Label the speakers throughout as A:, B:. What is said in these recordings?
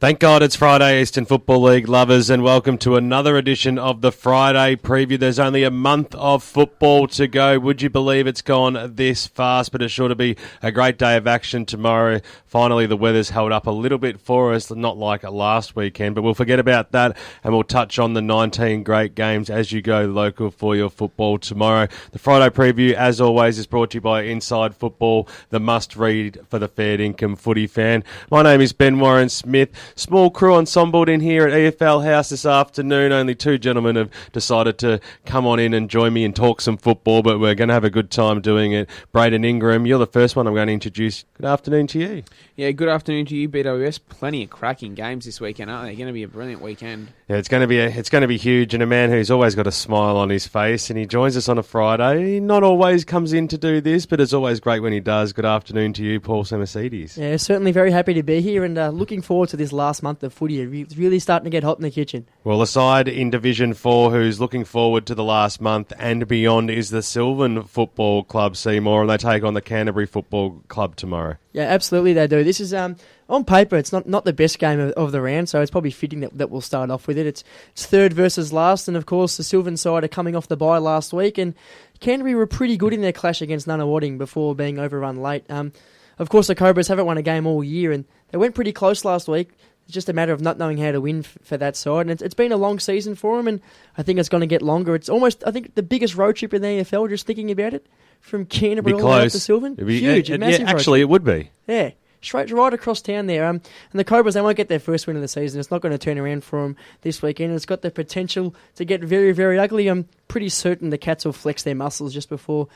A: Thank God it's Friday, Eastern Football League lovers, and welcome to another edition of the Friday Preview. There's only a month of football to go. Would you believe it's gone this fast? But it's sure to be a great day of action tomorrow. Finally, the weather's held up a little bit for us, not like last weekend, but we'll forget about that and we'll touch on the 19 great games as you go local for your football tomorrow. The Friday Preview, as always, is brought to you by Inside Football, the must-read for the fair income footy fan. My name is Ben Warren Smith. Small crew ensembled in here at EFL House this afternoon. Only two gentlemen have decided to come on in and join me and talk some football, but we're going to have a good time doing it. Braden Ingram, you're the first one I'm going to introduce. Good afternoon to you.
B: Yeah, good afternoon to you, BWS. Plenty of cracking games this weekend, aren't they? Going to be a brilliant weekend.
A: Yeah, it's going to be huge, and a man who's always got a smile on his face, and he joins us on a Friday. He not always comes in to do this, but it's always great when he does. Good afternoon to you, Paul Semertzidis.
C: Yeah, certainly very happy to be here, and looking forward to this last month of footy. It's really starting to get hot in the kitchen.
A: Well, a side in Division 4 who's looking forward to the last month and beyond is the Sylvan Football Club, Seymour, and they take on the Canterbury Football Club tomorrow.
C: Yeah, absolutely they do. This is, on paper, it's not the best game of the round, so it's probably fitting that we'll start off with it. It's third versus last, and of course the Sylvan side are coming off the bye last week, and Canterbury were pretty good in their clash against Nunawading before being overrun late. Of course, the Cobras haven't won a game all year, and they went pretty close last week. It's just a matter of not knowing how to win for that side, and it's been a long season for them, and I think it's going to get longer. It's almost, I think, the biggest road trip in the AFL, just thinking about it, from Canterbury all the way up to Sylvan. Huge, massive road
A: actually,
C: trip.
A: It would be.
C: Yeah, straight right across town there. And the Cobras, they won't get their first win of the season. It's not going to turn around for them this weekend. It's got the potential to get very, very ugly. I'm pretty certain the Cats will flex their muscles just before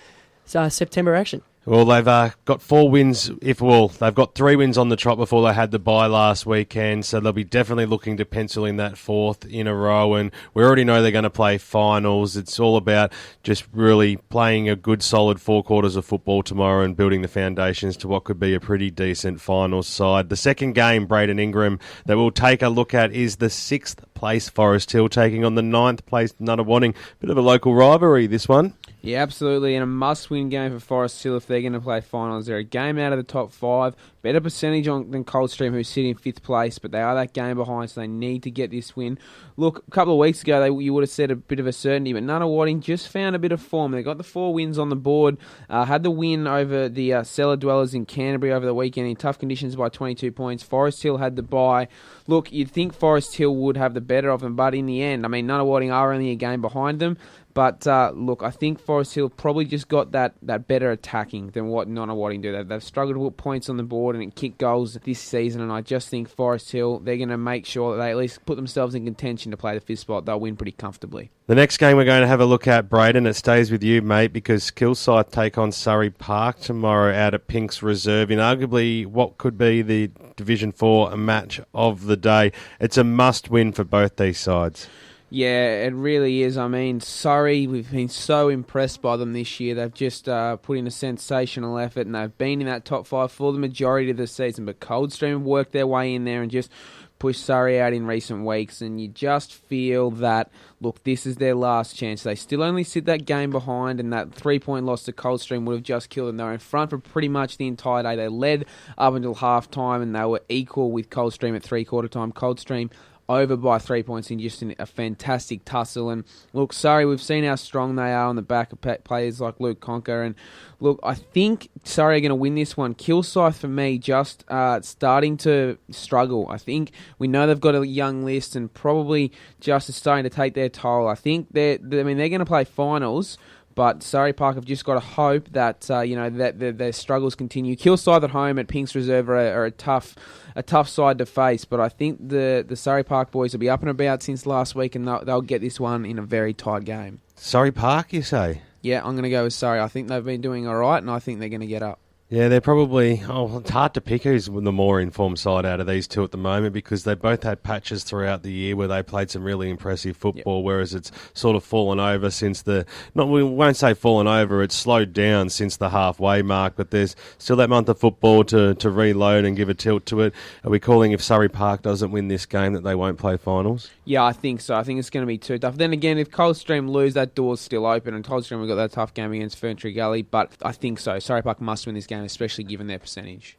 C: September action.
A: Well, they've got 4 wins. They've got 3 wins on the trot before they had the bye last weekend, so they'll be definitely looking to pencil in that 4th in a row. And we already know they're going to play finals. It's all about just really playing a good, solid 4 quarters of football tomorrow and building the foundations to what could be a pretty decent finals side. The second game, Braden Ingram, that we'll take a look at is the 6th place Forest Hill taking on the 9th place Nunawading. Bit of a local rivalry, this one.
B: Yeah, absolutely, and a must-win game for Forest Hill if they're going to play finals. They're a game out of the top 5, better percentage than Coldstream, who's sitting in 5th place, but they are that game behind, so they need to get this win. Look, a couple of weeks ago, you would have said a bit of a certainty, but Nunawading just found a bit of form. They got the 4 wins on the board, had the win over the cellar dwellers in Canterbury over the weekend in tough conditions by 22 points. Forest Hill had the bye. Look, you'd think Forest Hill would have the better of them, but in the end, I mean, Nunawading are only a game behind them. But, look, I think Forest Hill probably just got that better attacking than what Nunawading do. They've struggled to put points on the board and kick goals this season, and I just think Forest Hill, they're going to make sure that they at least put themselves in contention to play the 5th spot. They'll win pretty comfortably.
A: The next game we're going to have a look at, Braden, it stays with you, mate, because Kilsyth take on Surrey Park tomorrow out at Pink's Reserve in arguably what could be the Division 4 match of the day. It's a must-win for both these sides.
B: Yeah, it really is. I mean, Surrey, we've been so impressed by them this year. They've just put in a sensational effort, and they've been in that top 5 for the majority of the season. But Coldstream have worked their way in there and just pushed Surrey out in recent weeks, and you just feel that, look, this is their last chance. They still only sit that game behind, and that 3-point loss to Coldstream would have just killed them. They were in front for pretty much the entire day. They led up until half-time, and they were equal with Coldstream at three-quarter time. Coldstream over by 3 points in just a fantastic tussle. And look, Surrey, we've seen how strong they are on the back of players like Luke Conker. And look, I think Surrey are going to win this one. Kilsyth, for me, just starting to struggle. I think we know they've got a young list and probably just is starting to take their toll. I think they're going to play finals, but Surrey Park have just got to hope that that their struggles continue. Kilsyth at home at Pink's Reserve are a tough side to face, but I think the Surrey Park boys will be up and about since last week, and they'll get this one in a very tight game.
A: Surrey Park, you say?
B: Yeah, I'm going to go with Surrey. I think they've been doing all right, and I think they're going to get up.
A: Yeah, they're probably... it's hard to pick who's the more informed side out of these two at the moment because they both had patches throughout the year where they played some really impressive football, whereas it's sort of fallen over since the... we won't say fallen over, it's slowed down since the halfway mark, but there's still that month of football to reload and give a tilt to it. Are we calling if Surrey Park doesn't win this game that they won't play finals?
B: Yeah, I think so. I think it's going to be too tough. Then again, if Coldstream lose, that door's still open, and Coldstream have got that tough game against Ferntree Gully, but I think so. Surrey Park must win this game, especially given their percentage.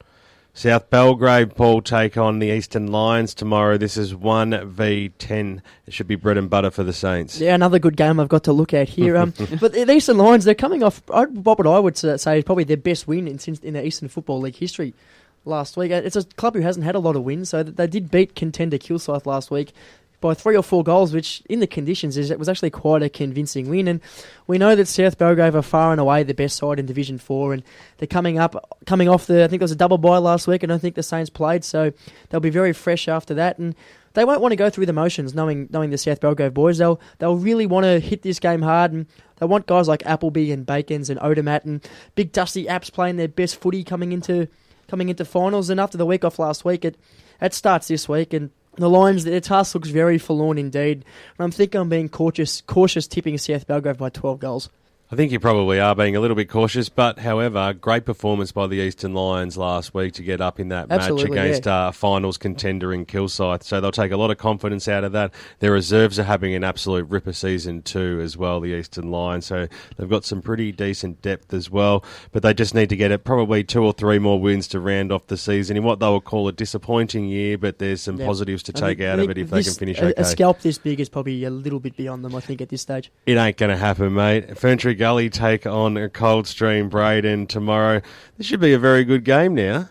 A: South Belgrave, Paul, take on the Eastern Lions tomorrow. This is 1v10. It should be bread and butter for the Saints.
C: Yeah, another good game I've got to look at here. But the Eastern Lions, they're coming off what I would say is probably their best win in the Eastern Football League history last week. It's a club who hasn't had a lot of wins, so they did beat contender Kilsyth last week by 3 or 4 goals, which in the conditions it was actually quite a convincing win. And we know that South Belgrave are far and away the best side in Division 4, and they're coming off I think there was a double bye last week, and I don't think the Saints played, so they'll be very fresh after that. And they won't want to go through the motions, knowing the South Belgrave boys. They'll really want to hit this game hard, and they want guys like Appleby and Bacons and Odermatt and big Dusty Apps playing their best footy coming into finals. And after the week off last week, it starts this week, and the Lions, their task looks very forlorn indeed. And I'm thinking I'm being cautious tipping South Belgrave by 12 goals.
A: I think you probably are being a little bit cautious, but however, great performance by the Eastern Lions last week to get up in that match against finals contender in Kilsyth. So they'll take a lot of confidence out of that. Their reserves are having an absolute ripper season too as well, the Eastern Lions. So they've got some pretty decent depth as well, but they just need to get it probably 2 or 3 more wins to round off the season in what they will call a disappointing year, but there's some positives to take out of it if they can finish okay.
C: A scalp this big is probably a little bit beyond them, I think, at this stage.
A: It ain't going to happen, mate. Ferntree Gully take on Coldstream Braden tomorrow. This should be a very good game now.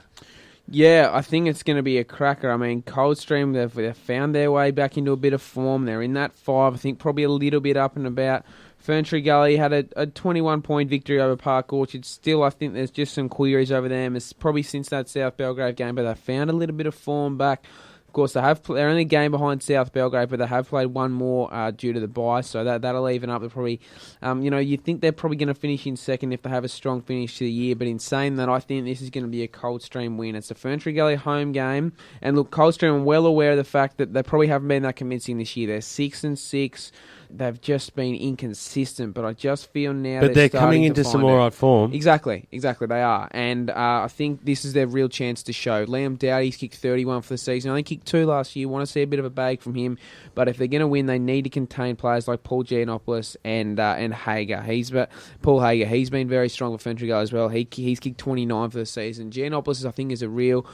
B: Yeah, I think it's going to be a cracker. I mean, Coldstream, they've found their way back into a bit of form. They're in that 5, I think probably a little bit up and about. Ferntree Gully had a 21-point victory over Park Orchard. Still, I think there's just some queries over them. It's probably since that South Belgrave game, but they found a little bit of form back. Of course, they're only a game behind South Belgrave, but they have played one more due to the bye, so that'll even up. They're probably, you think they're probably going to finish in second if they have a strong finish to the year. But in saying that, I think this is going to be a Coldstream win. It's a Ferntree Gully home game, and look, Coldstream are well aware of the fact that they probably haven't been that convincing this year. They're 6-6. They've just been inconsistent, but I just feel now
A: they're coming into some all right form.
B: Exactly, they are. And I think this is their real chance to show. Liam Dowdy's kicked 31 for the season. Only kicked 2 last year. Want to see a bit of a bag from him. But if they're going to win, they need to contain players like Paul Giannopoulos and Hager. Paul Hager. He's been very strong for Ferntree Gully as well. He's kicked 29 for the season. Giannopoulos, I think, is a real...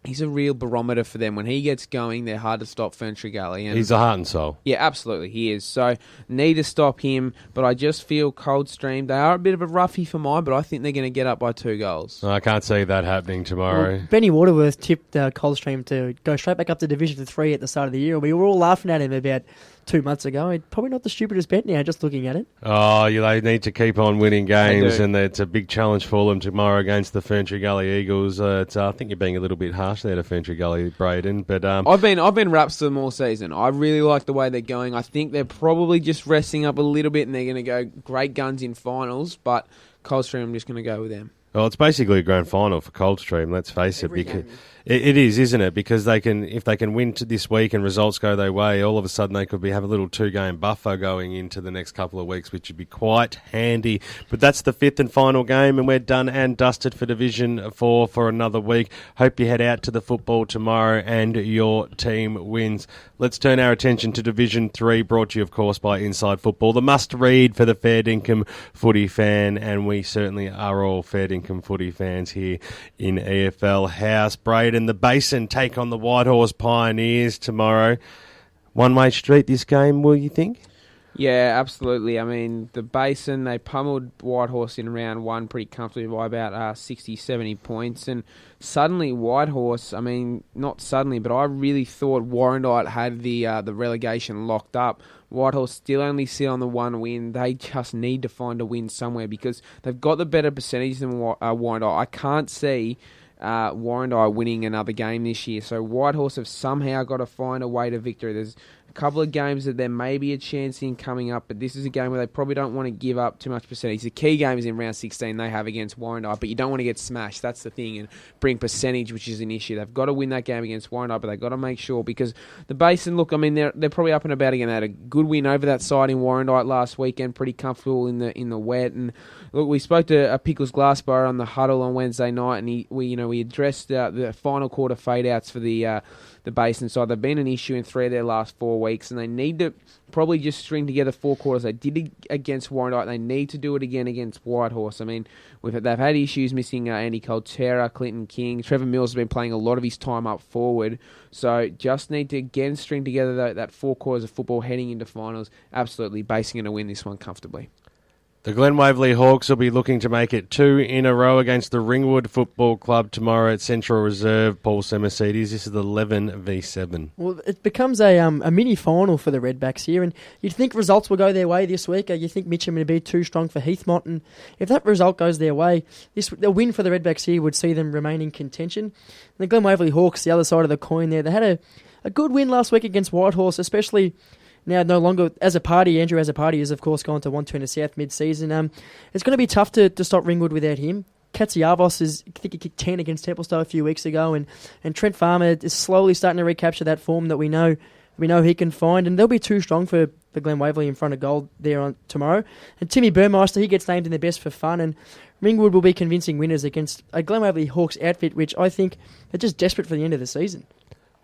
B: he's a real barometer for them. When he gets going, they're hard to stop, Ferntree Gully. And
A: he's a heart and soul.
B: Yeah, absolutely, he is. So, need to stop him, but I just feel Coldstream, they are a bit of a roughie for mine, but I think they're going to get up by 2 goals.
A: I can't see that happening tomorrow.
C: Well, Benny Waterworth tipped Coldstream to go straight back up to Division 3 at the start of the year. We were all laughing at him about 2 months ago. It's probably not the stupidest bet now, just looking at it.
A: Oh, they need to keep on winning games, and it's a big challenge for them tomorrow against the Ferntree Gully Eagles. I think you're being a little bit harsh there to Ferntree Gully, Braden. But
B: I've been raps to them all season. I really like the way they're going. I think they're probably just resting up a little bit, and they're going to go great guns in finals. But Coldstream, I'm just going to go with them.
A: Well, it's basically a grand final for Coldstream, let's face it. Because it is, isn't it? Because if they can win this week and results go their way, all of a sudden they could have a little 2-game buffer going into the next couple of weeks, which would be quite handy. But that's the 5th and final game, and we're done and dusted for Division 4 for another week. Hope you head out to the football tomorrow and your team wins. Let's turn our attention to Division 3, brought to you, of course, by Inside Football, the must-read for the fair dinkum footy fan, and we certainly are all fair dinkum footy fans here in EFL House. Braden, the Basin take on the Whitehorse Pioneers tomorrow. One-way street this game, will you think?
B: Yeah, absolutely. I mean, the Basin, they pummeled Whitehorse in round 1 pretty comfortably by about 60, 70 points. And suddenly Whitehorse, I mean, not suddenly, but I really thought Warrandyte had the relegation locked up. Whitehorse still only sit on the 1 win. They just need to find a win somewhere because they've got the better percentage than Warrandyte. I can't see Warrandyte winning another game this year. So Whitehorse have somehow got to find a way to victory. There's a couple of games that there may be a chance in coming up, but this is a game where they probably don't want to give up too much percentage. The key game is in round 16 they have against Warrandyte, but you don't want to get smashed. That's the thing, and bring percentage, which is an issue. They've got to win that game against Warrandyte, but they've got to make sure because the Basin, look, I mean, they're probably up and about again. They had a good win over that side in Warrandyte last weekend, pretty comfortable in the wet. And look, we spoke to Pickles Glassborough on the huddle on Wednesday night, and we addressed the final quarter fade outs for the Basin side. They've been an issue in 3 of their last 4 weeks, and they need to probably just string together 4 quarters. They did it against Warrandyte. They need to do it again against Whitehorse. I mean, they've had issues missing Andy Coltera, Clinton King. Trevor Mills has been playing a lot of his time up forward. So just need to again string together that 4 quarters of football heading into finals. Absolutely basing it to win this one comfortably.
A: The Glen Waverley Hawks will be looking to make it 2 in a row against the Ringwood Football Club tomorrow at Central Reserve. Paul Semertzidis. This is 11v7.
C: Well, it becomes a mini final for the Redbacks here, and you'd think results will go their way this week. You think Mitcham would be too strong for Heathmont, and if that result goes their way, the win for the Redbacks here would see them remain in contention. And the Glen Waverley Hawks, the other side of the coin there, they had a good win last week against Whitehorse, especially. Now, no longer as a party, Andrew as a party has, of course, gone to 120 South mid-season. It's going to be tough to stop Ringwood without him. Katsiavos I think he kicked 10 against Templestowe a few weeks ago, and Trent Farmer is slowly starting to recapture that form that we know he can find, and they'll be too strong for Glen Waverley in front of goal there on tomorrow. And Timmy Burmeister, he gets named in the best for fun, and Ringwood will be convincing winners against a Glen Waverley Hawks outfit, which I think are just desperate for the end of the season.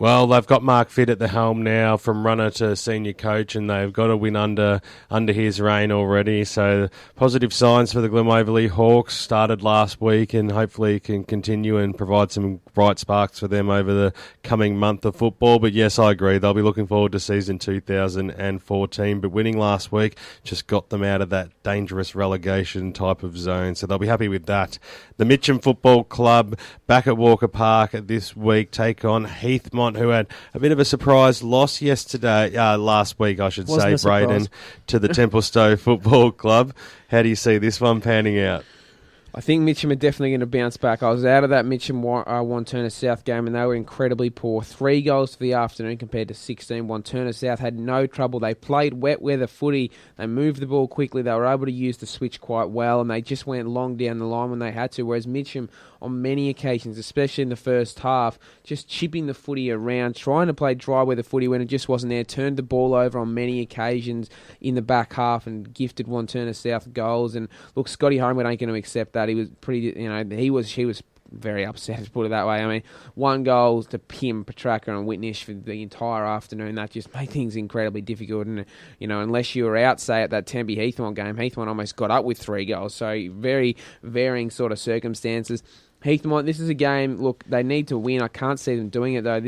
A: Well, they've got Mark Fitt at the helm now, from runner to senior coach, and they've got a win under his reign already. So positive signs for the Glen Waverley Hawks. Started last week and hopefully can continue and provide some bright sparks for them over the coming month of football. But yes, I agree. They'll be looking forward to season 2014. But winning last week just got them out of that dangerous relegation type of zone. So they'll be happy with that. The Mitcham Football Club back at Walker Park this week take on Heathmont, who had a bit of a surprise loss last week, I should say, Braden, to the Templestowe Football Club. How do you see this one panning out?
B: I think Mitcham are definitely going to bounce back. I was out of that Mitcham Wanturna South game, and they were incredibly poor. 3 goals for the afternoon compared to 16. Wanturna South had no trouble. They played wet weather footy. They moved the ball quickly. They were able to use the switch quite well, and they just went long down the line when they had to, whereas Mitcham, on many occasions, especially in the first half, just chipping the footy around, trying to play dry weather footy when it just wasn't there, turned the ball over on many occasions in the back half and gifted Wanturna South goals. And look, Scotty Homewood ain't going to accept that. He was pretty, he was very upset, to put it that way. I mean, 1 goal to him, Petrarca and Whitnish for the entire afternoon. That just made things incredibly difficult. And, unless you were out, say, at that Tempe Heathmont game, Heathmont almost got up with 3 goals. So very varying sort of circumstances. Heathmont, this is a game, look, they need to win. I can't see them doing it, though.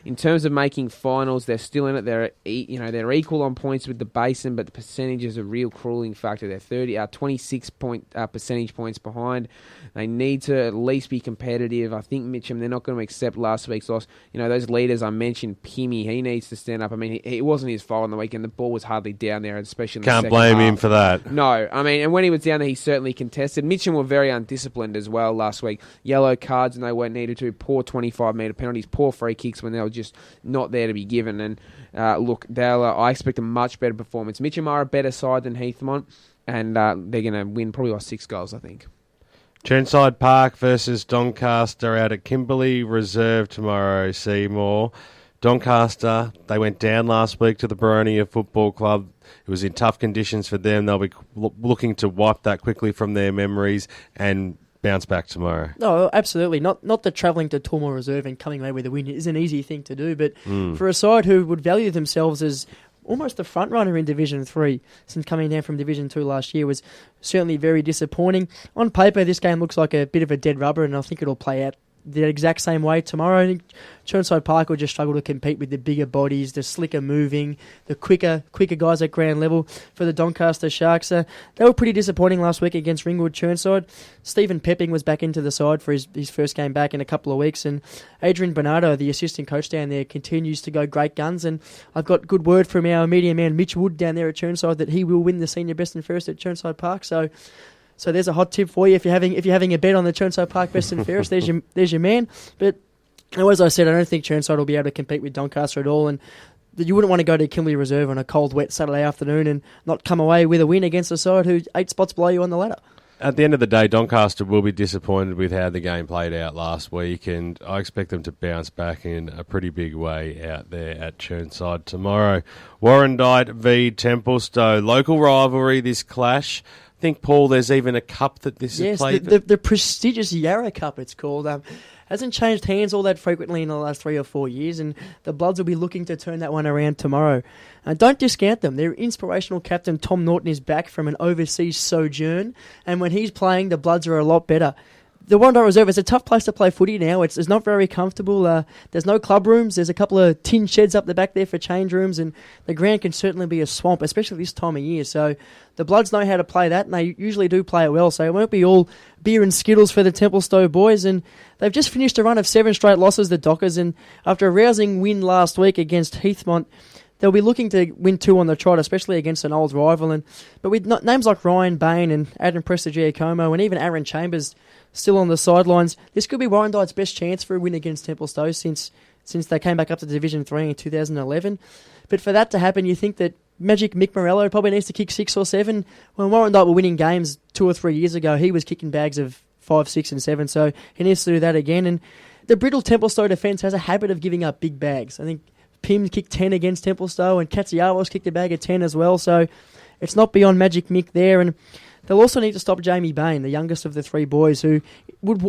B: In terms of making finals, they're still in it. They're equal on points with the Basin, but the percentage is a real crueling factor. They're 26 percentage points behind. They need to at least be competitive. I think Mitcham, they're not going to accept last week's loss. Those leaders I mentioned, Pimmy, he needs to stand up. I mean, it wasn't his fault on the weekend. The ball was hardly down there, especially in the second half.
A: Can't blame him for that.
B: No, I mean, and when he was down there, he certainly contested. Mitcham were very undisciplined as well last week. Yellow cards and they weren't needed to. Poor 25-metre penalties, poor free kicks when they were just not there to be given. And look, I expect a much better performance. Mitcham are a better side than Heathmont, and they're going to win probably by 6 goals, I think.
A: Churnside Park versus Doncaster out at Kimberley Reserve tomorrow, Seymour. Doncaster, they went down last week to the Baronia Football Club. It was in tough conditions for them. They'll be looking to wipe that quickly from their memories and bounce back tomorrow. No,
C: absolutely. Not that travelling to Tormore Reserve and coming away with a win is an easy thing to do, but for a side who would value themselves as almost the front runner in Division 3 since coming down from Division 2 last year was certainly very disappointing. On paper, this game looks like a bit of a dead rubber, and I think it'll play out the exact same way tomorrow. I think Churnside Park will just struggle to compete with the bigger bodies, the slicker moving, the quicker guys at ground level for the Doncaster Sharks. They were pretty disappointing last week against Ringwood Churnside. Stephen Pepping was back into the side for his first game back in a couple of weeks, and Adrian Bernardo, the assistant coach down there, continues to go great guns, and I've got good word from our media man Mitch Wood down there at Churnside that he will win the senior best and fairest at Churnside Park. So there's a hot tip for you if you're having a bet on the Churnside Park best and fairest. There's your man. But as I said, I don't think Churnside will be able to compete with Doncaster at all, and you wouldn't want to go to Kimberley Reserve on a cold, wet Saturday afternoon and not come away with a win against a side who's 8 spots below you on the ladder.
A: At the end of the day, Doncaster will be disappointed with how the game played out last week, and I expect them to bounce back in a pretty big way out there at Churnside tomorrow. Warrandyte v Templestowe. Local rivalry, this clash. I think, Paul, there's even a cup that this is played.
C: The prestigious Yarra Cup, it's called. hasn't changed hands all that frequently in the last 3 or 4 years, and the Bloods will be looking to turn that one around tomorrow. Don't discount them. Their inspirational captain Tom Norton is back from an overseas sojourn, and when he's playing, the Bloods are a lot better. The Warrandyte Reserve is a tough place to play footy now. It's not very comfortable. There's no club rooms. There's a couple of tin sheds up the back there for change rooms, and the ground can certainly be a swamp, especially this time of year. So the Bloods know how to play that, and they usually do play it well. So it won't be all beer and Skittles for the Templestowe boys. And they've just finished a run of 7 straight losses, the Dockers, and after a rousing win last week against Heathmont, they'll be looking to win 2 on the trot, especially against an old rival. But with names like Ryan Bain and Adam Prestigiacomo and even Aaron Chambers still on the sidelines, this could be Warrandyte's best chance for a win against Templestowe since they came back up to Division 3 in 2011. But for that to happen, you think that Magic Mick Morello probably needs to kick 6 or 7. When Warrandyte were winning games 2 or 3 years ago, he was kicking bags of 5, 6 and 7, so he needs to do that again. And the brittle Templestowe defence has a habit of giving up big bags. I think Pim kicked 10 against Templestowe, and Katsiawas kicked a bag of 10 as well, so it's not beyond Magic Mick there. And they'll also need to stop Jamie Bain, the youngest of the 3 boys, who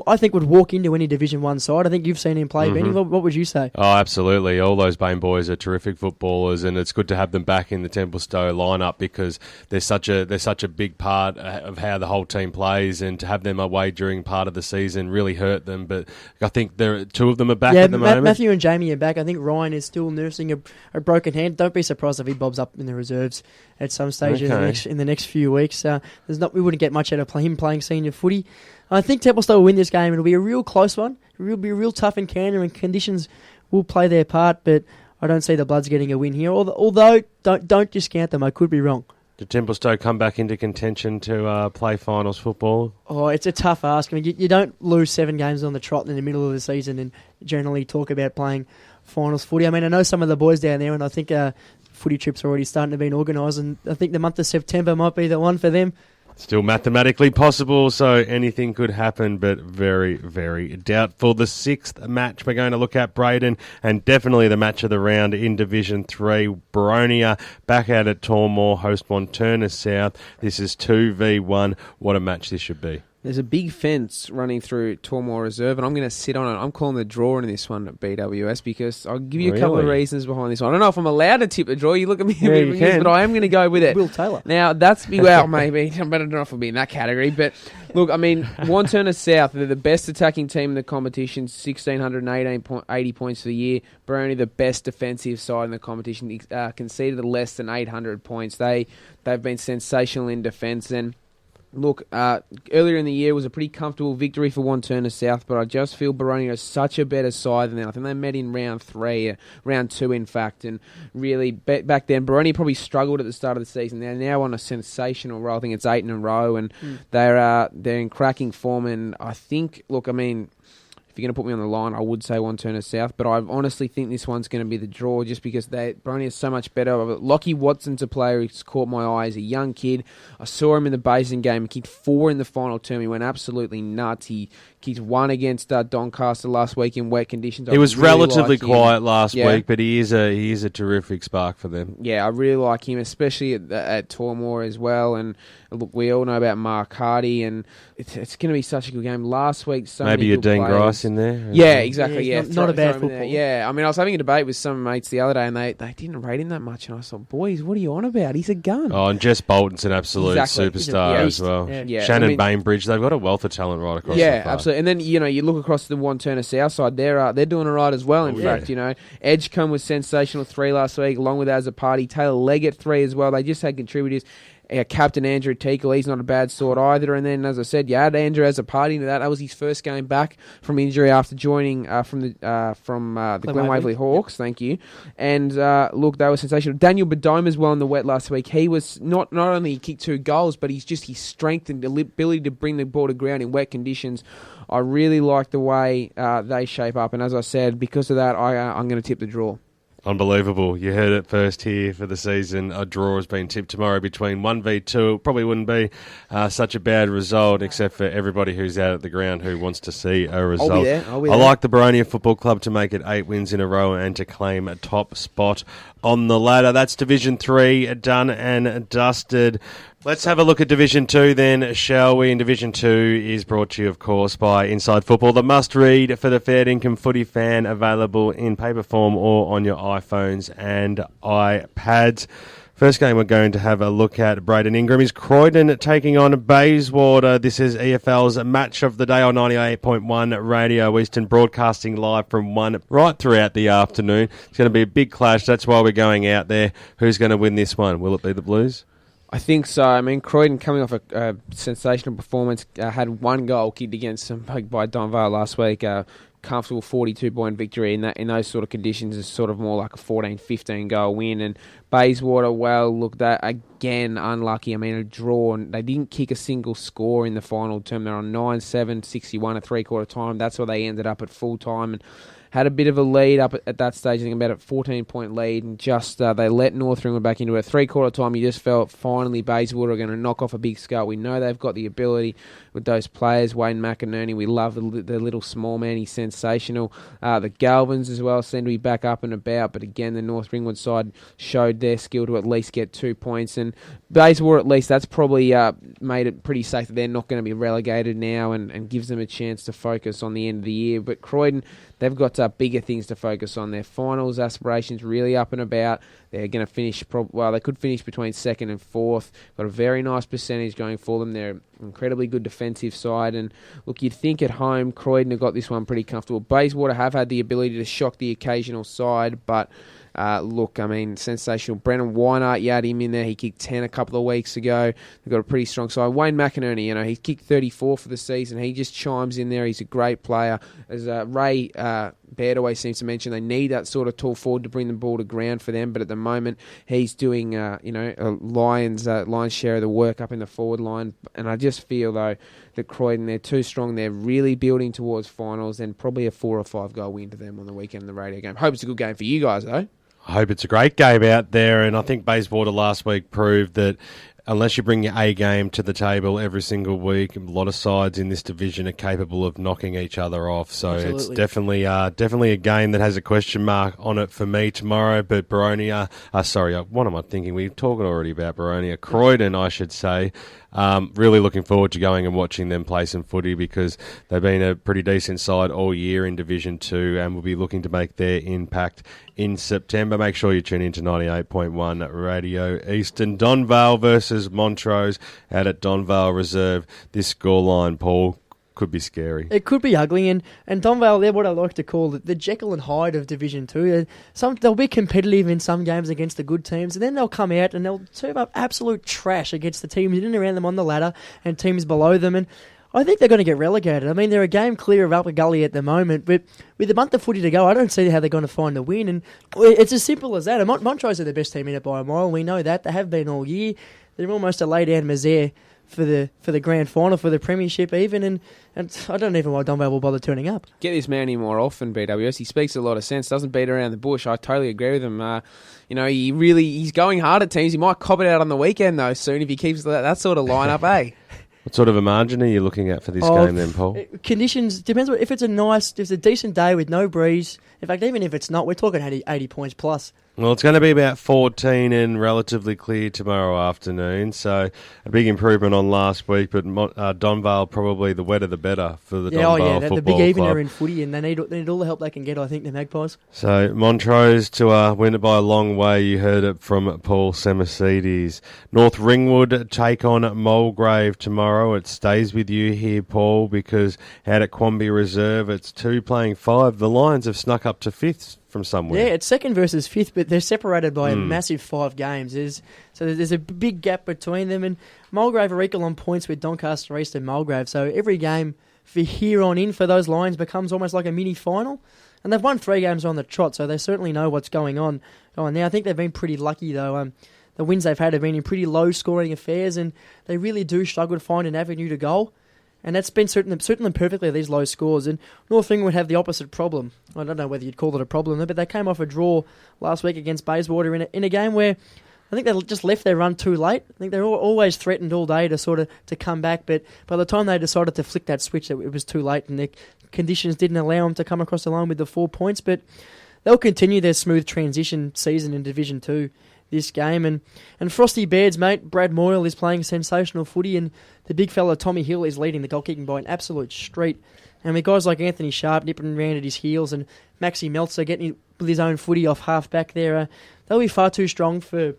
C: I think would walk into any Division 1 side. I think you've seen him play, Benny. What would you say?
A: Oh, absolutely. All those Bain boys are terrific footballers, and it's good to have them back in the Templestowe lineup because they're such a big part of how the whole team plays, and to have them away during part of the season really hurt them. But I think 2 of them are back at the moment.
C: Matthew and Jamie are back. I think Ryan is still nursing a broken hand. Don't be surprised if he bobs up in the reserves at some stage in the next few weeks. We wouldn't get much out of him playing senior footy. I think Templestowe will win this game. It'll be a real close one. It'll be a real tough encounter, and conditions will play their part, but I don't see the Bloods getting a win here. Although, don't discount them. I could be wrong.
A: Did Templestowe come back into contention to play finals football?
C: Oh, it's a tough ask. I mean, you don't lose 7 games on the trot in the middle of the season and generally talk about playing finals footy. I mean, I know some of the boys down there, and I think footy trips are already starting to be organised, and I think the month of September might be the one for them.
A: Still mathematically possible, so anything could happen, but very, very doubtful. The 6th match we're going to look at, Braden, and definitely the match of the round in Division 3. Boronia back out at Tormore, host Montana South. This is 2v1. What a match this should be.
B: There's a big fence running through Tormore Reserve, and I'm going to sit on it. I'm calling the draw in this one at BWS because I'll give you a couple of reasons behind this one. I don't know if I'm allowed to tip the draw. You look at me, but I am going to go with it.
C: Will Taylor.
B: Now, maybe. I don't know if I'll be in that category, but look, I mean, Montana South, they're the best attacking team in the competition, 1,680 points for the year. Boronia, the best defensive side in the competition, conceded less than 800 points. They've been sensational in defence, and look, earlier in the year was a pretty comfortable victory for Wantirna South, but I just feel Boronia is such a better side than them. I think they met in round 2 in fact, and really back then Boronia probably struggled at the start of the season. They're now on a sensational roll. I think it's 8 in a row, and they're in cracking form. And I think, look, I mean, if you're going to put me on the line, I would say Wantirna South, but I honestly think this one's going to be the draw just because Boronia is so much better. Lockie Watson's a player who's caught my eye. He's a young kid. I saw him in the Basin game. He kicked 4 in the final term. He went absolutely nuts. He kicked 1 against Doncaster last week in wet conditions.
A: He was relatively quiet last week, but he is a terrific spark for them.
B: Yeah, I really like him, especially at Tormore as well. And look, we all know about Mark Hardy, and it's going to be such a good game. Last week,
A: maybe a Dean Grice in there.
B: Yeah, exactly. Yeah,
C: not a bad football.
B: Yeah, I mean, I was having a debate with some mates the other day, and they didn't rate him that much. And I thought, boys, what are you on about? He's a gun.
A: Oh, and Jess Bolton's an absolute superstar as well.
B: Yeah.
A: Shannon Bainbridge, they've got a wealth of talent right across the park.
B: Yeah, absolutely. And then, you look across the Wantirna South side, they're doing all right as well. In fact, Edgecombe was sensational 3 last week, along with As a Party. Taylor Leggett 3 as well. They just had contributors. Captain Andrew Teakle, he's not a bad sort either. And then, as I said, you add Andrew As a Party into that. That was his first game back from injury after joining from the Glen Waverley Hawks. Thank you. And look, they were sensational. Daniel Bedome as well in the wet last week. He was not only he kicked 2 goals, but his strength and ability to bring the ball to ground in wet conditions. I really like the way they shape up. And as I said, because of that, I'm going to tip the draw.
A: Unbelievable. You heard it first here for the season. A draw has been tipped tomorrow between 1v2. It probably wouldn't be such a bad result, except for everybody who's out at the ground who wants to see a result.
B: I'll be there.
A: I like the Boronia Football Club to make it 8 wins in a row and to claim a top spot on the ladder. That's Division 3 done and dusted. Let's have a look at Division 2 then, shall we? And Division 2 is brought to you, of course, by Inside Football, the must-read for the fair dinkum footy fan, available in paper form or on your iPhones and iPads. First game we're going to have a look at, Braden Ingram, is Croydon taking on Bayswater. This is EFL's match of the day on 98.1 Radio Eastern, broadcasting live from 1 right throughout the afternoon. It's going to be a big clash. That's why we're going out there. Who's going to win this one? Will it be the Blues?
B: I think so. I mean, Croydon coming off a sensational performance, had one goal kicked against them by Don Vale last week. Comfortable 42-point victory in those sort of conditions is sort of more like a 14-15 goal win. And Bayswater, well, look, that again unlucky. I mean, a draw, and they didn't kick a single score in the final term. They're on 9-7, 61 at three-quarter time. That's where they ended up at full time and had a bit of a lead up at that stage, I think about a 14-point lead, and just they let North Ringwood back into it. Three-quarter time, you just felt finally Bayswater are going to knock off a big scut. We know they've got the ability with those players. Wayne McInerney, we love the little small man. He's sensational. The Galvins as well seem to be back up and about, but again, the North Ringwood side showed their skill to at least get 2 points. And Bayswater, at least, that's probably made it pretty safe that they're not going to be relegated now and gives them a chance to focus on the end of the year. But Croydon, they've got bigger things to focus on. Their finals aspirations really up and about. They're going to finish, they could finish between second and fourth. Got a very nice percentage going for them. They're an incredibly good defensive side. And look, you'd think at home, Croydon have got this one pretty comfortable. Bayswater have had the ability to shock the occasional side, but look, I mean, sensational. Brennan Weinart, you had him in there. He kicked 10 a couple of weeks ago. They've got a pretty strong side. Wayne McInerney, he kicked 34 for the season. He just chimes in there. He's a great player. As Ray Baird always seems to mention, they need that sort of tall forward to bring the ball to ground for them. But at the moment, he's doing, a lion's share of the work up in the forward line. And I just feel, though, that Croydon, they're too strong. They're really building towards finals, and probably a 4 or 5 goal win to them on the weekend in the radio game. Hope it's a good game for you guys, though.
A: I hope it's a great game out there, and I think Bayswater last week proved that unless you bring your A game to the table every single week, a lot of sides in this division are capable of knocking each other off. So Absolutely. It's definitely a game that has a question mark on it for me tomorrow. But Baronia, what am I thinking? We're talking already about Baronia. Croydon, I should say. Really looking forward to going and watching them play some footy, because they've been a pretty decent side all year in Division 2 and will be looking to make their impact in September. Make sure you tune in to 98.1 Radio Eastern. Don Vale versus Montrose out at Don Vale Reserve. This scoreline, Paul, could be scary.
C: It could be ugly, and Don Vale, they're what I like to call the Jekyll and Hyde of Division 2. They'll be competitive in some games against the good teams, and then they'll come out and they'll serve up absolute trash against the teams in and around them on the ladder and teams below them, and I think they're going to get relegated. I mean, they're a game clear of Upper Gully at the moment, but with a month of footy to go, I don't see how they're going to find a win, and it's as simple as that. And Montrose are the best team in it by a mile. We know that. They have been all year. They're almost a lay-down misère for the grand final, for the premiership even, and I don't even know why Don Vale will bother turning up.
B: Get this man in more often, BWS. He speaks a lot of sense, doesn't beat around the bush. I totally agree with him. He's going hard at teams. He might cop it out on the weekend, though, soon, if he keeps that sort of lineup, eh?
A: What sort of a margin are you looking at for this game then, Paul?
C: Conditions, depends. If it's a decent day with no breeze, in fact, even if it's not, we're talking 80 points plus.
A: Well, it's going to be about 14 and relatively clear tomorrow afternoon, so a big improvement on last week, but Don Vale probably the wetter the better for the Don Vale Football
C: the big evener
A: Club.
C: In footy, and they need all the help they can get, I think, the Magpies.
A: So Montrose to win it by a long way. You heard it from Paul Semertzidis. North Ringwood take on Mulgrave tomorrow. It stays with you here, Paul, because out at Quamby Reserve, it's 2 playing 5. The Lions have snuck up to 5th from somewhere.
C: Yeah, it's 2nd versus 5th, but they're separated by a massive 5 games. There's a big gap between them, and Mulgrave are equal on points with Doncaster East and Mulgrave, so every game for here on in for those Lions becomes almost like a mini-final, and they've won 3 games on the trot, so they certainly know what's going on now. I think they've been pretty lucky, though. The wins they've had have been in pretty low-scoring affairs, and they really do struggle to find an avenue to goal. And that's been suiting them perfectly, these low scores. And North Ringwood have the opposite problem. I don't know whether you'd call it a problem, but they came off a draw last week against Bayswater in a game where I think they just left their run too late. I think they're always threatened all day to come back, but by the time they decided to flick that switch, it was too late, and the conditions didn't allow them to come across the line with the 4 points. But they'll continue their smooth transition season in Division 2 this game. And Frosty Baird's mate, Brad Moyle, is playing sensational footy, and the big fella Tommy Hill is leading the goal kicking by an absolute street. And with guys like Anthony Sharp nipping around at his heels and Maxi Meltzer getting with his own footy off half back there, they'll be far too strong for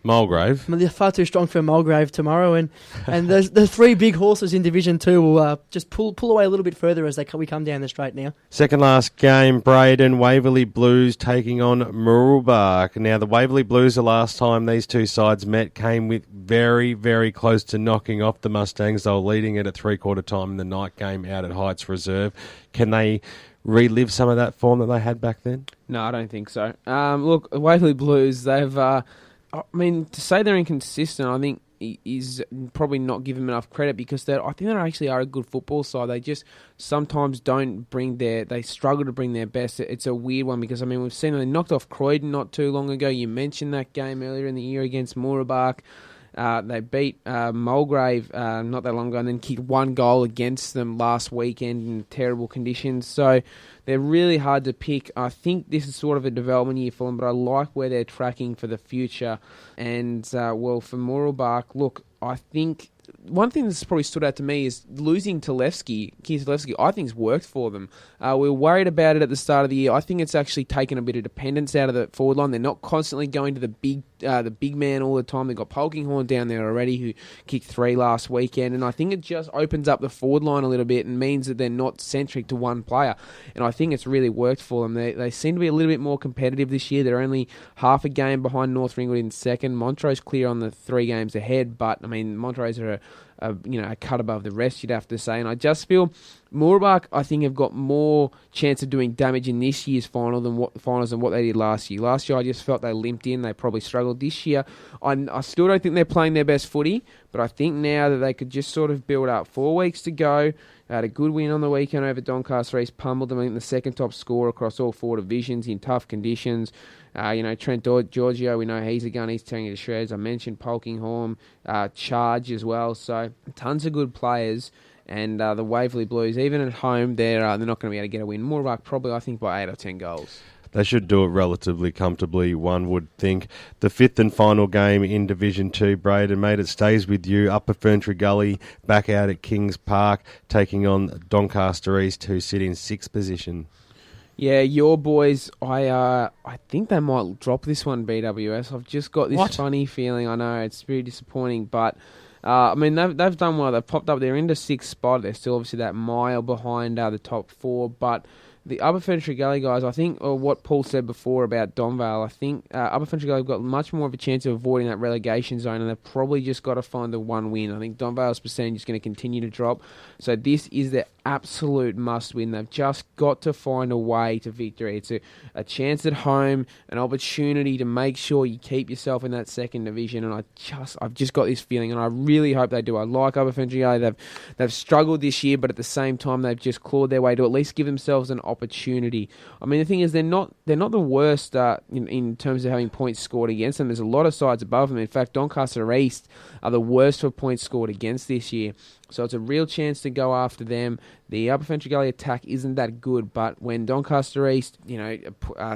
A: Mulgrave.
C: They're far too strong for Mulgrave tomorrow, and the three big horses in Division 2 will just pull away a little bit further as we come down the straight now.
A: Second last game, Braden, Waverley Blues taking on Mooroolbark. Now, the Waverley Blues, the last time these two sides met, came with very, very close to knocking off the Mustangs. They were leading it at three-quarter time in the night game out at Heights Reserve. Can they relive some of that form that they had back then?
B: No, I don't think so. Look, Waverley Blues, they've... I mean, to say they're inconsistent, I think is probably not giving them enough credit, because I think they actually are a good football side. They just sometimes don't they struggle to bring their best. It's a weird one because, I mean, we've seen they knocked off Croydon not too long ago. You mentioned that game earlier in the year against Mooroolbark. They beat Mulgrave not that long ago and then kicked one goal against them last weekend in terrible conditions. So they're really hard to pick. I think this is sort of a development year for them, but I like where they're tracking for the future. And, for Mooroolbark, look, I think one thing that's probably stood out to me is losing Keith Talevski, I think, has worked for them. We were worried about it at the start of the year. I think it's actually taken a bit of dependence out of the forward line. They're not constantly going to the big man all the time. They've got Polkinghorn down there already, who kicked 3 last weekend, and I think it just opens up the forward line a little bit and means that they're not centric to one player, and I think it's really worked for them. They seem to be a little bit more competitive this year. They're only half a game behind North Ringwood in second. Montrose clear on the 3 games ahead, but I mean, Montrose are a cut above the rest, you'd have to say. And I just feel Mooroolbark, I think, have got more chance of doing damage in this year's finals than what they did last year. Last year, I just felt they limped in. They probably struggled. This year, I still don't think they're playing their best footy, but I think now that they could just sort of build up. 4 weeks to go. They had a good win on the weekend over Doncaster East, pummeled them. I think the second top scorer across all 4 divisions in tough conditions. Trent Giorgio, we know he's a gun. He's tearing it to shreds. I mentioned Polkinghorn, Charge as well. So tons of good players. And the Waverley Blues, even at home, they're not going to be able to get a win. Mooroolbark probably, I think, by 8 or 10 goals.
A: They should do it relatively comfortably, one would think. The 5th and final game in Division 2, Braden, mate, it stays with you. Upper Ferntree Gully, back out at Kings Park, taking on Doncaster East, who sit in 6th position.
B: Yeah, your boys, I think they might drop this one, BWS. I've just got this funny feeling. I know, it's pretty disappointing, but... I mean, they've done well. They've popped up. They're into 6th spot. They're still obviously that mile behind the top 4. But the Upper Ferntree Gully guys, I think, or what Paul said before about Donvale, I think Upper Ferntree Gully have got much more of a chance of avoiding that relegation zone, and they've probably just got to find the one win. I think Donvale's percentage is going to continue to drop. So this is their absolute must-win. They've just got to find a way to victory. It's a chance at home, an opportunity to make sure you keep yourself in that second division, and I've just got this feeling, and I really hope they do. I like Upper Ferntree Gully. They've struggled this year, but at the same time, they've just clawed their way to at least give themselves an opportunity. I mean, the thing is, they're not the worst in terms of having points scored against them. There's a lot of sides above them. In fact, Doncaster East are the worst for points scored against this year. So it's a real chance to go after them. The Upper Ferntree Gully attack isn't that good, but when Doncaster East,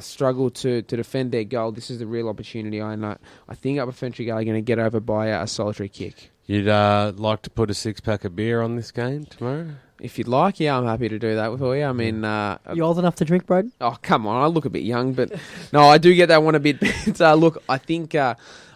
B: struggle to defend their goal, this is the real opportunity. I think Upper Ferntree Gully are going to get over by a solitary kick.
A: You'd like to put a 6-pack of beer on this game tomorrow?
B: If you'd like, yeah, I'm happy to do that for you. I mean...
C: you old enough to drink, Braden?
B: Oh, come on. I look a bit young, but... No, I do get that one a bit. Look, I think...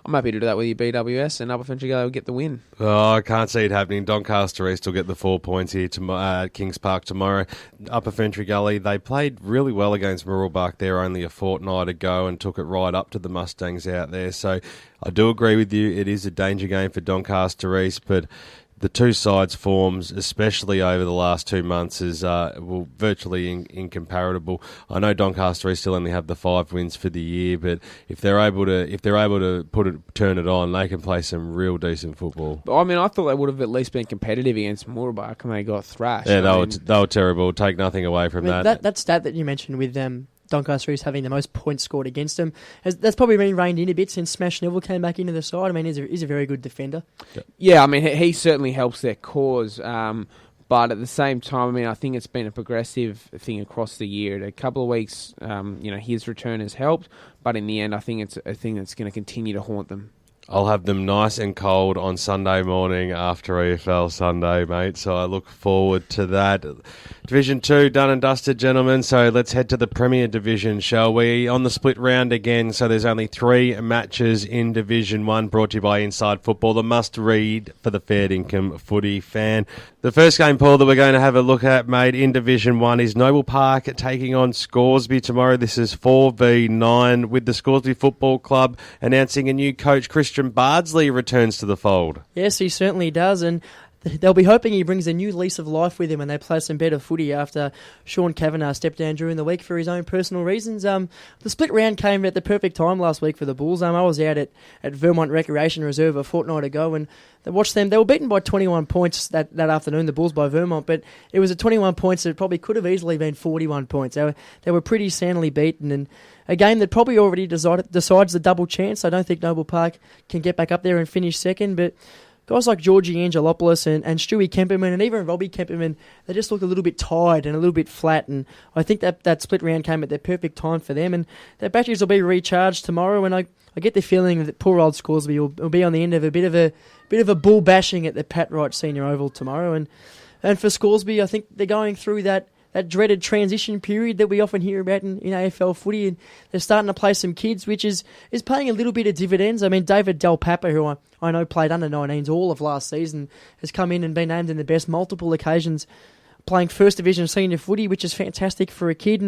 B: I'm happy to do that with you, BWS, and Upper Ferntree Gully will get the win.
A: Oh, I can't see it happening. Doncaster East will get the 4 points here at Kings Park tomorrow. Upper Ferntree Gully, they played really well against Mooroolbark there only a fortnight ago and took it right up to the Mustangs out there. So I do agree with you. It is a danger game for Doncaster East, but... the two sides' forms, especially over the last 2 months, is virtually incomparable. I know Doncaster East still only have the 5 wins for the year, but if they're able to turn it on, they can play some real decent football.
B: I mean, I thought they would have at least been competitive against Mooroolbark, and they got thrashed.
A: Yeah, they were terrible. Take nothing away from that.
C: That stat that you mentioned with Doncaster East having the most points scored against them, that's probably been reined in a bit since Smash Neville came back into the side. I mean, he's a very good defender.
B: Yeah, I mean, he certainly helps their cause. But at the same time, I mean, I think it's been a progressive thing across the year. In a couple of weeks, his return has helped, but in the end, I think it's a thing that's going to continue to haunt them.
A: I'll have them nice and cold on Sunday morning after EFL Sunday, mate. So I look forward to that. Division 2, done and dusted, gentlemen. So let's head to the Premier Division, shall we? On the split round again. So there's only 3 matches in Division 1, brought to you by Inside Football, the must-read for the fair dinkum footy fan. The first game, Paul, that we're going to have a look at, mate, in Division 1 is Noble Park taking on Scoresby tomorrow. This is 4v9 with the Scoresby Football Club announcing a new coach. Christian Bardsley returns to the fold.
C: Yes, he certainly does, and they'll be hoping he brings a new lease of life with him and they play some better footy after Sean Kavanagh stepped down during the week for his own personal reasons. The split round came at the perfect time last week for the Bulls. I was out at Vermont Recreation Reserve a fortnight ago and I watched them. They were beaten by 21 points that afternoon, the Bulls by Vermont, but it was at 21 points that probably could have easily been 41 points. They were pretty soundly beaten, and a game that probably already decides the double chance. I don't think Noble Park can get back up there and finish second, but guys like Georgie Angelopoulos and Stewie Kemperman and even Robbie Kemperman, they just look a little bit tired and a little bit flat, and I think that split round came at the perfect time for them, and their batteries will be recharged tomorrow, and I get the feeling that poor old Scoresby will be on the end of a bit of a bull bashing at the Pat Wright Senior Oval tomorrow, and for Scoresby, I think they're going through that dreaded transition period that we often hear about in AFL footy, and they're starting to play some kids, which is paying a little bit of dividends. I mean, David Del Papa, who I know played under 19s all of last season, has come in and been named in the best multiple occasions, playing First Division senior footy, which is fantastic for a kid,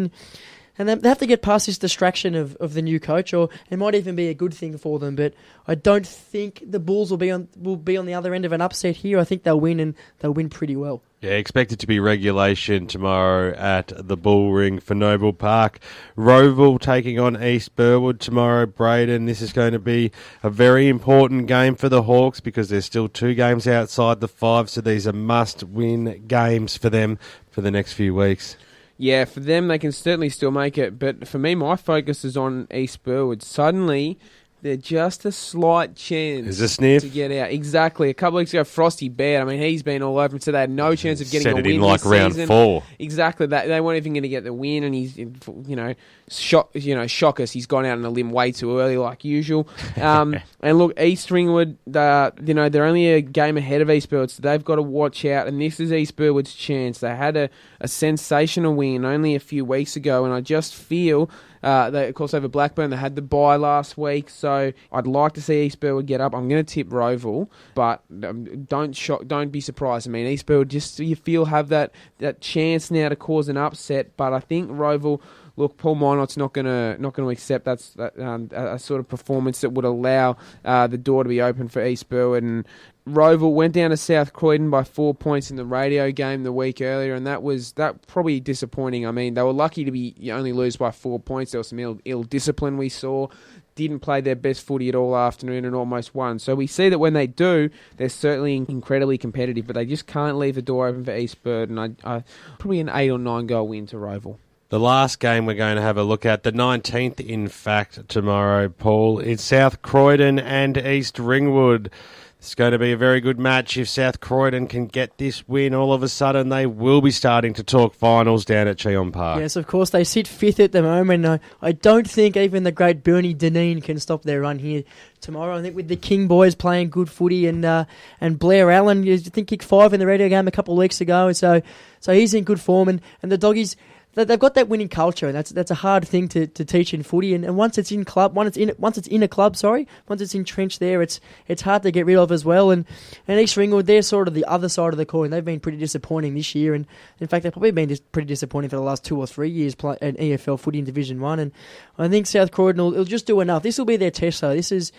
C: and they have to get past this distraction of the new coach, or it might even be a good thing for them. But I don't think the Bulls will be on the other end of an upset here. I think they'll win, and they'll win pretty well.
A: Yeah, expected to be regulation tomorrow at the Bull Ring for Noble Park. Roval taking on East Burwood tomorrow, Braden. This is going to be a very important game for the Hawks because there's still 2 games outside the 5, so these are must-win games for them for the next few weeks.
B: Yeah, for them, they can certainly still make it. But for me, my focus is on East Burwood. Suddenly, they're just a slight chance
A: is a sniff
B: to get out. Exactly. A couple of weeks ago, Frosty Baird, I mean, he's been all over him, so they had no chance of getting a win
A: like
B: this
A: round
B: season.
A: 4.
B: Exactly. They weren't even going to get the win, and he's, shock us. He's gone out on a limb way too early, like usual. And look, East Ringwood, they're only a game ahead of East Burwood, so they've got to watch out. And this is East Burwood's chance. They had a sensational win only a few weeks ago, and I just feel. They, of course, over Blackburn, they had the bye last week, so I'd like to see East Burwood get up. I'm going to tip Roval, but don't be surprised. I mean, East Burwood just you feel have that chance now to cause an upset, but I think Roval. Look, Paul Minot's not going to accept a sort of performance that would allow the door to be open for East Burwood. And Roval went down to South Croydon by 4 points in the radio game the week earlier, and that probably disappointing. I mean, they were lucky to only lose by 4 points. There was some ill discipline we saw. Didn't play their best footy at all afternoon and almost won. So we see that when they do, they're certainly incredibly competitive, but they just can't leave the door open for East Burwood. And I probably an 8 or 9 goal win to Roval.
A: The last game we're going to have a look at, the 19th, in fact, tomorrow, Paul. It's South Croydon and East Ringwood. It's going to be a very good match. If South Croydon can get this win, all of a sudden they will be starting to talk finals down at Cheon Park.
C: Yes, of course. They sit 5th at the moment. I don't think even the great Bernie Deneen can stop their run here tomorrow. I think with the King boys playing good footy and Blair Allen, I think kicked 5 in the radio game a couple of weeks ago. So he's in good form. And the Doggies, they've got that winning culture, and that's a hard thing to teach in footy. And once it's in club, once it's entrenched there, it's hard to get rid of as well. And East Ringwood, they're sort of the other side of the coin. They've been pretty disappointing this year, and in fact, they've probably been pretty disappointing for the last 2 or 3 years in EFL footy in Division 1. And I think South Croydon will just do enough. This will be their test, though. This is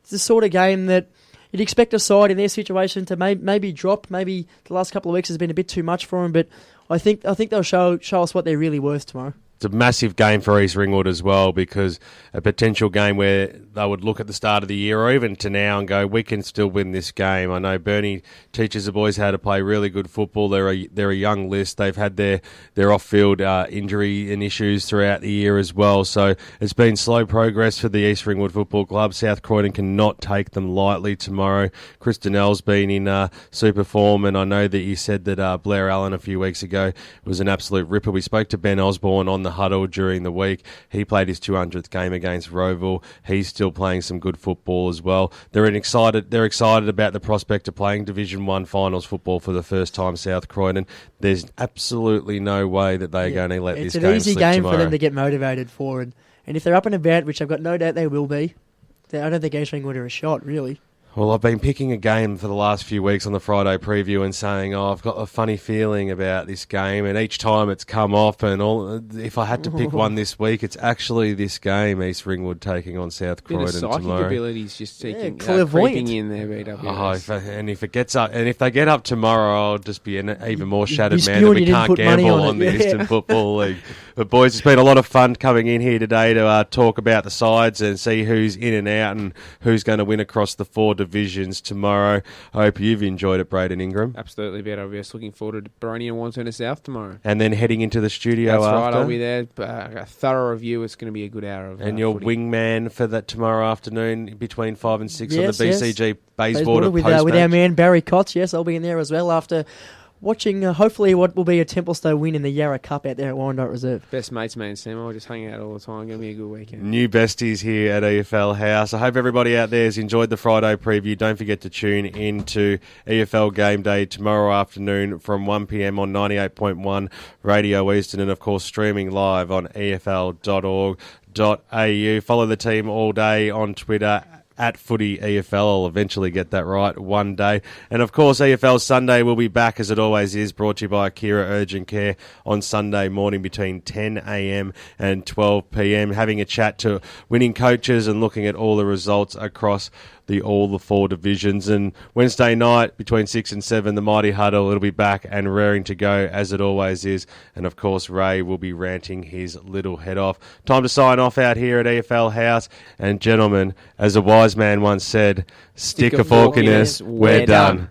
C: the sort of game that you'd expect a side in their situation to maybe drop. Maybe the last couple of weeks has been a bit too much for them, but I think they'll show us what they're really worth tomorrow.
A: it's a massive game for East Ringwood as well, because a potential game where they would look at the start of the year or even to now and go, we can still win this game. I know Bernie teaches the boys how to play really good football. They're a young list. They've had their off-field injury and issues throughout the year as well. So it's been slow progress for the East Ringwood Football Club. South Croydon cannot take them lightly tomorrow. Chris Donnell's been in super form, and I know that you said that Blair Allen a few weeks ago was an absolute ripper. We spoke to Ben Osborne on the huddle during the week. He played his 200th game against Roeville. He's still playing some good football as well. They're excited about the prospect of playing Division 1 finals football for the first time, South Croydon. There's absolutely no way that they're going to let this game slip tomorrow.
C: It's an easy game for them to get motivated for, and if they're up and about, which I've got no doubt they will be, I don't think East Ringwood are a shot, really.
A: Well, I've been picking a game for the last few weeks on the Friday preview and saying, I've got a funny feeling about this game, and each time it's come off, and if I had to pick one this week, it's actually this game, East Ringwood taking on South Croydon tomorrow.
B: Psychic abilities just
C: clairvoyant.
B: creeping in there, BWS.
A: If they get up tomorrow, I'll just be an even more shattered man that we can't gamble on the Eastern Football League. But boys, it's been a lot of fun coming in here today to talk about the sides and see who's in and out and who's going to win across the 4 divisions tomorrow. I hope you've enjoyed it, Braden Ingram.
B: Absolutely, BWS. Looking forward to Baroni and Wandsworth South tomorrow.
A: And then heading into the studio
B: That's
A: after.
B: right, I'll be there. A thorough review. It's going to be a good hour of
A: And your
B: footy.
A: wingman for that tomorrow afternoon between 5 and 6
C: Yes,
A: on the BCG Bayswater
C: with
A: post-match.
C: our man Barry Kotz. Yes, I'll be in there as well after watching hopefully what will be a Templestowe win in the Yarra Cup out there at Warrandyte Reserve.
B: Best mates, man, Sam. I'll just hang out all the time. Going to be a good weekend.
A: New besties here at EFL House. I hope everybody out there has enjoyed the Friday preview. Don't forget to tune into EFL Game Day tomorrow afternoon from 1 p.m. on 98.1 Radio Eastern, and of course streaming live on efl.org.au. Follow the team all day on Twitter at Footy EFL. I'll eventually get that right one day. And of course, EFL Sunday will be back as it always is, brought to you by Akira Urgent Care on Sunday morning between 10 a.m. and 12 p.m. Having a chat to winning coaches and looking at all the results across all the 4 divisions. And Wednesday night between 6 and 7, the Mighty Huddle, it'll be back and raring to go as it always is. And of course, Ray will be ranting his little head off. Time to sign off out here at EFL House. And gentlemen, as a wise man once said, stick a fork in us, we're done.